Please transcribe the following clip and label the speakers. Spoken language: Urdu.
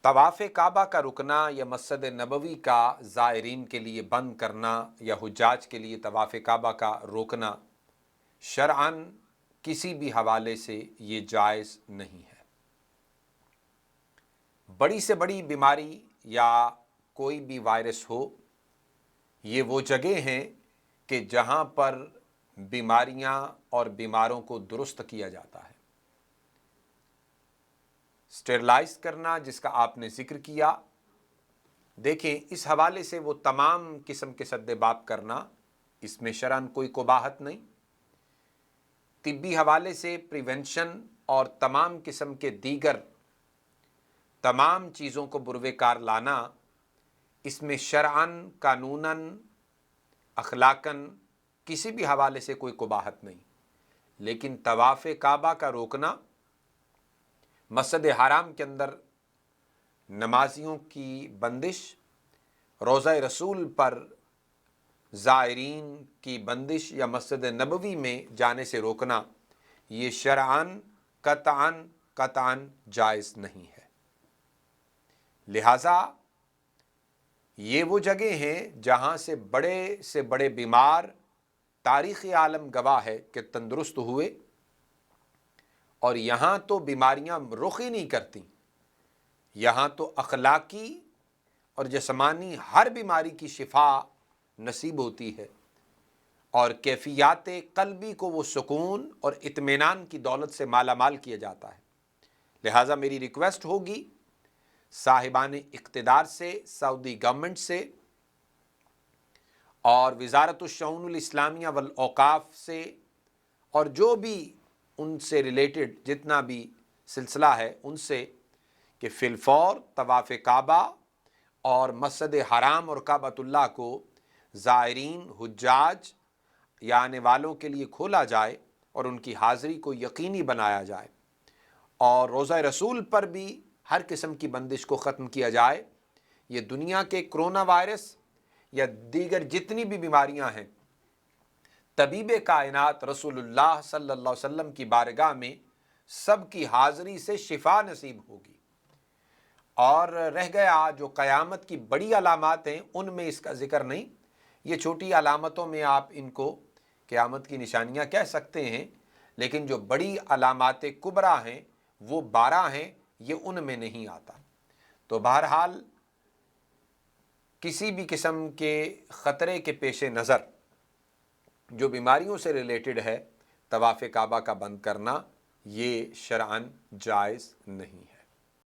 Speaker 1: طواف کعبہ کا رکنا یا مسجد نبوی کا زائرین کے لیے بند کرنا یا حجاج کے لیے طواف کعبہ کا روکنا شرعاً کسی بھی حوالے سے یہ جائز نہیں ہے۔ بڑی سے بڑی بیماری یا کوئی بھی وائرس ہو، یہ وہ جگہ ہیں کہ جہاں پر بیماریاں اور بیماروں کو درست کیا جاتا ہے۔ اسٹیرلائز کرنا جس کا آپ نے ذکر کیا، دیکھیں اس حوالے سے وہ تمام قسم کے سد باب کرنا، اس میں شرعاً کوئی قباحت نہیں۔ طبی حوالے سے پریونشن اور تمام قسم کے دیگر تمام چیزوں کو بروئے کار لانا، اس میں شرعاً، قانوناً، اخلاقاً کسی بھی حوالے سے کوئی قباحت نہیں۔ لیکن طواف کعبہ کا روکنا، مسجد حرام کے اندر نمازیوں کی بندش، روضہ رسول پر زائرین کی بندش یا مسجد نبوی میں جانے سے روکنا، یہ شرعاً قطعاً جائز نہیں ہے۔ لہٰذا یہ وہ جگہ ہیں جہاں سے بڑے بیمار تاریخ عالم گواہ ہے کہ تندرست ہوئے، اور یہاں تو بیماریاں رخ ہی نہیں کرتی، یہاں تو اخلاقی اور جسمانی ہر بیماری کی شفا نصیب ہوتی ہے، اور کیفیات قلبی کو وہ سکون اور اطمینان کی دولت سے مالا مال کیا جاتا ہے۔ لہٰذا میری ریکویسٹ ہوگی صاحبان اقتدار سے، سعودی گورنمنٹ سے اور وزارت الشؤون الاسلامیہ والاوقاف سے، اور جو بھی ان سے ریلیٹڈ جتنا بھی سلسلہ ہے ان سے، کہ فی الفور طواف کعبہ اور مسجد حرام اور کعبۃ اللہ کو زائرین، حجاج یا آنے والوں کے لیے کھولا جائے اور ان کی حاضری کو یقینی بنایا جائے، اور روضہ رسول پر بھی ہر قسم کی بندش کو ختم کیا جائے۔ یہ دنیا کے کرونا وائرس یا دیگر جتنی بھی بیماریاں ہیں، طبیب کائنات رسول اللہ صلی اللہ علیہ وسلم کی بارگاہ میں سب کی حاضری سے شفا نصیب ہوگی۔ اور رہ گیا جو قیامت کی بڑی علامات ہیں، ان میں اس کا ذکر نہیں۔ یہ چھوٹی علامتوں میں آپ ان کو قیامت کی نشانیاں کہہ سکتے ہیں، لیکن جو بڑی علامات کبریٰ ہیں وہ 12 ہیں، یہ ان میں نہیں آتا۔ تو بہرحال کسی بھی قسم کے خطرے کے پیش نظر جو بیماریوں سے ریلیٹڈ ہے، طواف کعبہ کا بند کرنا یہ شرعاً جائز نہیں ہے۔